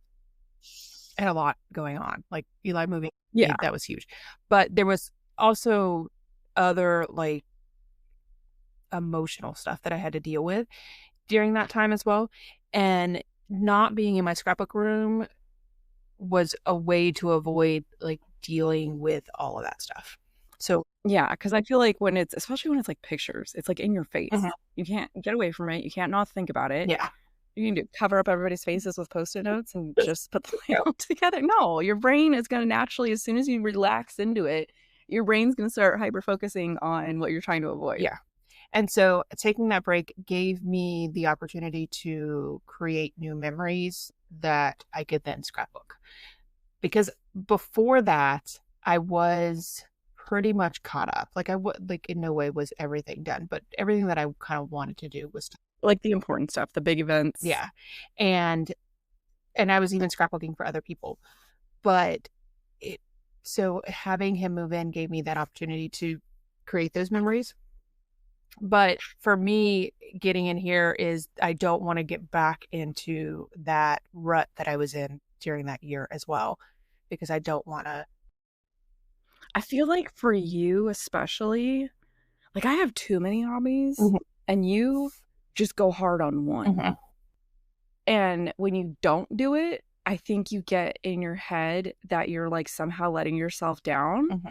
I had a lot going on, like Eli moving. Yeah, that was huge. But there was also other like emotional stuff that I had to deal with during that time as well. And not being in my scrapbook room was a way to avoid like dealing with all of that stuff. So yeah, because I feel like especially when it's like pictures, it's like in your face. Mm-hmm. You can't get away from it. You can't not think about it. Yeah. You can cover up everybody's faces with Post-it notes and just put the layout together. No, your brain is going to naturally, as soon as you relax into it, your brain's going to start hyper-focusing on what you're trying to avoid. Yeah. And so taking that break gave me the opportunity to create new memories that I could then scrapbook. Because before that, I was pretty much caught up. Like I would like in no way was everything done, but everything that I kind of wanted to do was Like the important stuff, the big events. yeah. And I was even scrapbooking for other people. But it so having him move in gave me that opportunity to create those memories. But for me, getting in here is I don't want to get back into that rut that I was in during that year as well, because I don't want to. I feel like for you especially, like I have too many hobbies and you just go hard on one. And when you don't do it, I think you get in your head that you're like somehow letting yourself down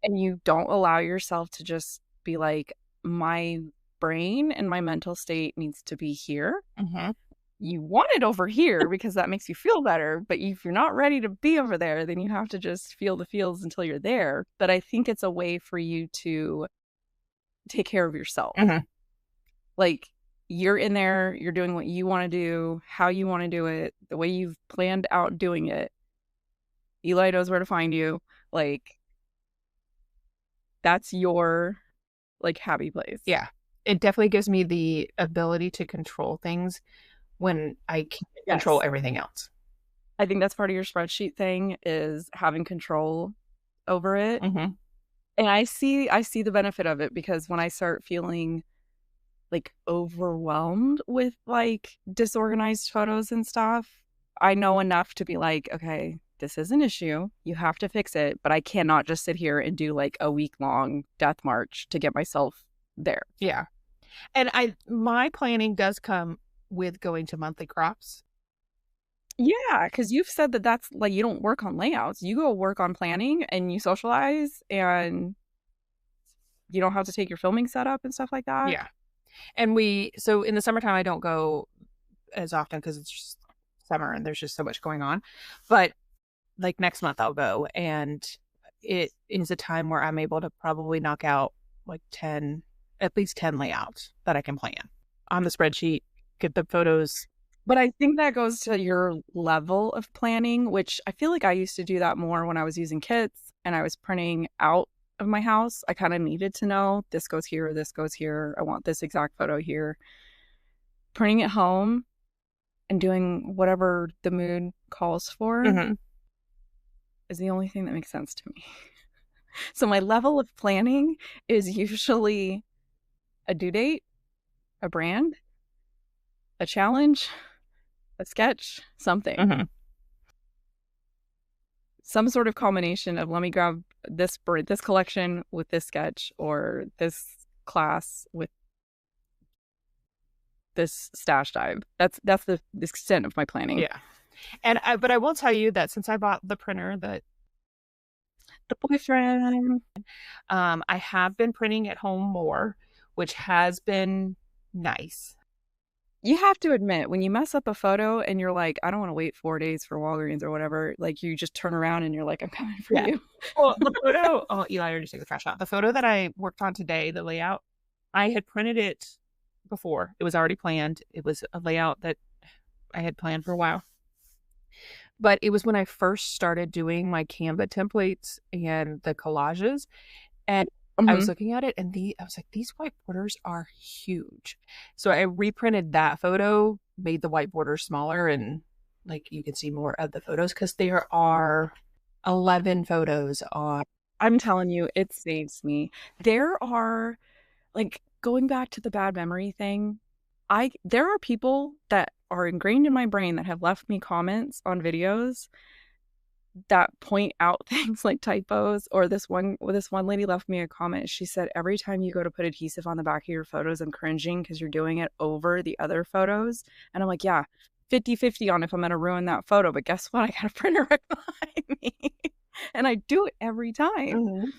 and you don't allow yourself to just be like, my brain and my mental state needs to be here. You want it over here because that makes you feel better. But if you're not ready to be over there, then you have to just feel the feels until you're there. But I think it's a way for you to take care of yourself. Like you're in there, you're doing what you want to do, how you want to do it, the way you've planned out doing it. Eli knows where to find you. Like that's your like happy place. Yeah. It definitely gives me the ability to control things when I can't control everything else. I think that's part of your spreadsheet thing is having control over it. And I see the benefit of it because when I start feeling like overwhelmed with like disorganized photos and stuff, I know enough to be like, okay, this is an issue. You have to fix it, but I cannot just sit here and do like a week-long death march to get myself there. Yeah. And my planning does come with going to monthly crops. Yeah, because you've said that that's like you don't work on layouts. You go work on planning and you socialize and you don't have to take your filming setup and stuff like that. Yeah. And so in the summertime, I don't go as often because it's just summer and there's just so much going on. But like next month I'll go, and it is a time where I'm able to probably knock out like at least 10 layouts that I can plan on the spreadsheet, get the photos. But I think that goes to your level of planning, which I feel like I used to do that more when I was using kits and I was printing out of my house. I kind of needed to know this goes here, this goes here. I want this exact photo here. Printing at home and doing whatever the mood calls for is the only thing that makes sense to me. So my level of planning is usually a due date, a brand, a challenge, a sketch, something. Some sort of combination of let me grab this collection with this sketch or this class with this stash dive. That's the extent of my planning. Yeah. And but I will tell you that since I bought the printer that the boyfriend, I have been printing at home more, which has been nice. You have to admit, when you mess up a photo and you're like, I don't want to wait 4 days for Walgreens or whatever, like you just turn around and you're like, I'm coming for you. Well, the photo, Eli already took the trash out. The photo that I worked on today, the layout, I had printed it before. It was already planned. It was a layout that I had planned for a while. But it was when I first started doing my Canva templates and the collages. And I was looking at it and I was like, these white borders are huge. So I reprinted that photo, made the white border smaller, and like you can see more of the photos because there are 11 photos on. I'm telling you, it saves me. There are, like, going back to the bad memory thing, there are people that are ingrained in my brain that have left me comments on videos that point out things like typos, or this one lady left me a comment. She said, every time you go to put adhesive on the back of your photos, I'm cringing because you're doing it over the other photos. And I'm like, yeah, 50-50 on if I'm going to ruin that photo. But guess what? I got a printer right behind me. And I do it every time.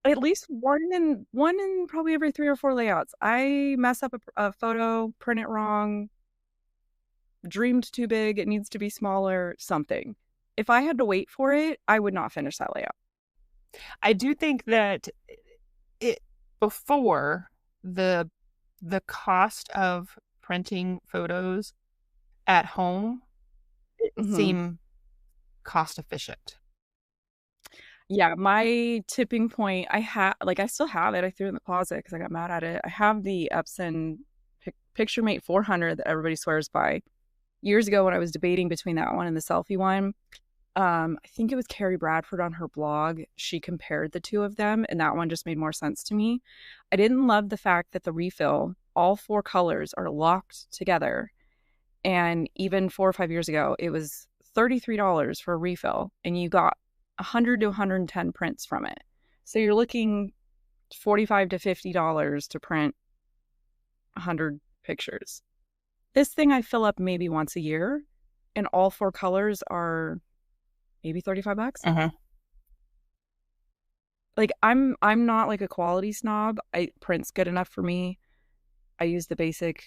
At least one in probably every 3 or 4 layouts. I mess up a photo, print it wrong, dreamed too big, it needs to be smaller, something. If I had to wait for it, I would not finish that layout. I do think that before the cost of printing photos at home Mhm. seem cost efficient. Yeah, my tipping point, I still have it. I threw it in the closet because I got mad at it. I have the Epson Picture 400 that everybody swears by. Years ago when I was debating between that one and the selfie one, I think it was Carrie Bradford on her blog. She compared the two of them, and that one just made more sense to me. I didn't love the fact that the refill, all four colors are locked together. And even 4 or 5 years ago, it was $33 for a refill, and you got 100 to 110 prints from it. So you're looking $45 to $50 to print 100 pictures. This thing I fill up maybe once a year, and all four colors are maybe $35. Mhm. Like I'm not like a quality snob. Print's good enough for me. I use the basic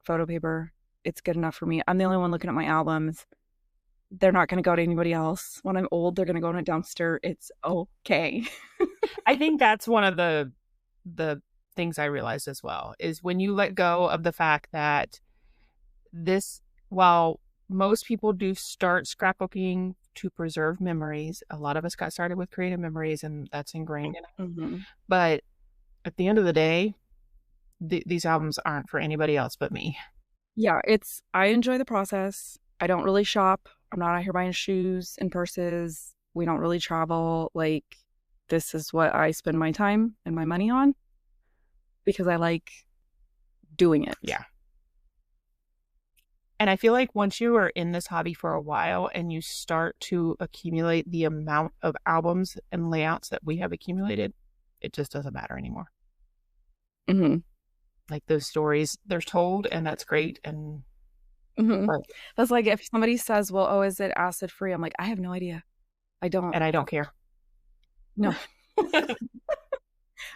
photo paper. It's good enough for me. I'm the only one looking at my albums. They're not going to go to anybody else. When I'm old, they're going to go in a dumpster. It's okay. I think that's one of the things I realized as well is when you let go of the fact that this, while most people do start scrapbooking to preserve memories, a lot of us got started with creative memories and that's ingrained in us. Mm-hmm. But at the end of the day, these albums aren't for anybody else but me. Yeah, I enjoy the process. I don't really shop. I'm not out here buying shoes and purses. We don't really travel. Like, this is what I spend my time and my money on because I like doing it. Yeah. And I feel like once you are in this hobby for a while and you start to accumulate the amount of albums and layouts that we have accumulated, it just doesn't matter anymore. Mm-hmm. Like those stories, they're told and that's great. And Mm-hmm. but, That's like if somebody says, well, oh, is it acid free? I'm like, I have no idea. I don't. and I don't care. No.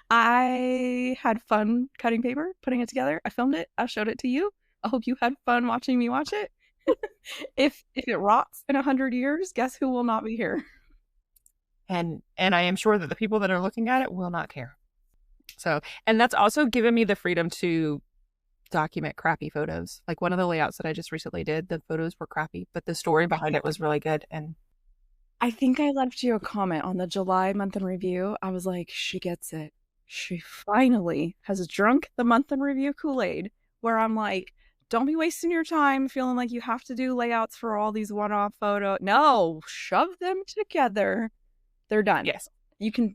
I had fun cutting paper, putting it together. I filmed it. I showed it to you. I hope you had fun watching me watch it. If it rots in 100 years, guess who will not be here? And I am sure that the people that are looking at it will not care. So, and that's also given me the freedom to document crappy photos. Like one of the layouts that I just recently did, the photos were crappy, but the story behind it was really good. And I think I left you a comment on the July month in review. I was like, she gets it. She finally has drunk the month in review Kool-Aid, where I'm like, don't be wasting your time feeling like you have to do layouts for all these one-off photos. No, shove them together. They're done. yes. You can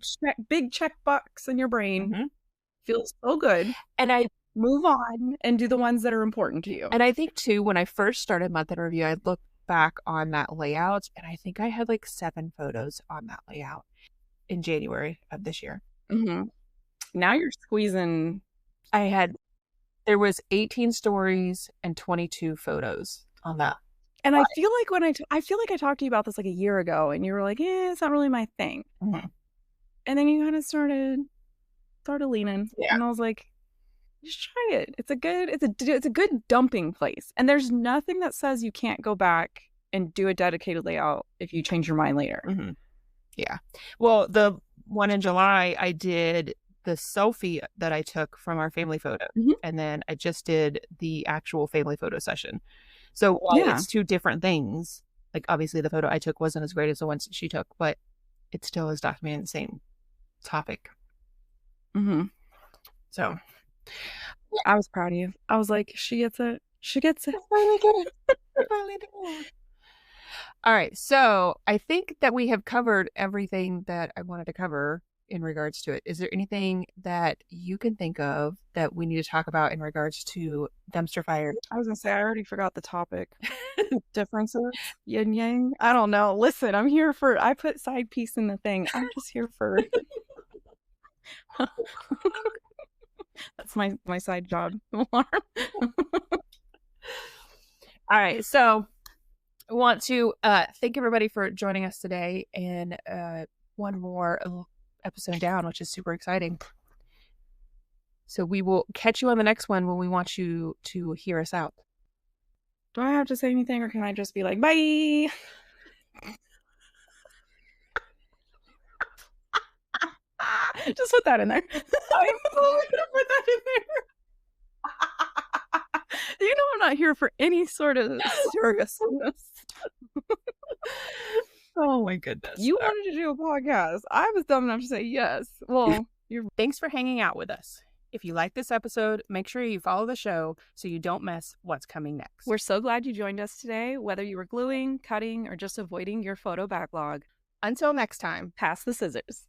big check box in your brain. Mm-hmm. Feels so good. And I move on and do the ones that are important to you. And I think too, when I first started month in review, I looked back on that layout and I think I had like 7 photos on that layout in January of this year. Mm-hmm. Now you're squeezing. There was 18 stories and 22 photos on that. And I feel like I feel like I talked to you about this like a year ago and you were like, it's not really my thing. Mm-hmm. And then you kind of started leaning. Yeah. And I was like, just try it. It's a good dumping place. And there's nothing that says you can't go back and do a dedicated layout if you change your mind later. Mm-hmm. Yeah. Well, the one in July, I did the selfie that I took from our family photo. Mm-hmm. And then I just did the actual family photo session. So while it's 2 different things, like obviously the photo I took wasn't as great as the ones she took, but it still is documenting the same topic. Mm-hmm. So I was proud of you. I was like, she gets it. She gets it. I finally get it. I finally do. All right. So I think that we have covered everything that I wanted to cover in regards to it. Is there anything that you can think of that we need to talk about in regards to dumpster fire? I was gonna say I already forgot the topic. Differences, yin yang. I don't know. Listen, I'm here for. I put side piece in the thing. I'm just here for. That's my side job. All right. So I want to thank everybody for joining us today and one more episode down, which is super exciting. So we will catch you on the next one when we want you to hear us out. Do I have to say anything or can I just be like, bye? Just put that in there. I'm totally gonna put that in there. You know I'm not here for any sort of seriousness. Oh my goodness. You wanted to do a podcast. I was dumb enough to say yes. Well, Thanks for hanging out with us. If you like this episode, make sure you follow the show so you don't miss what's coming next. We're so glad you joined us today, whether you were gluing, cutting, or just avoiding your photo backlog. Until next time, Pass the scissors.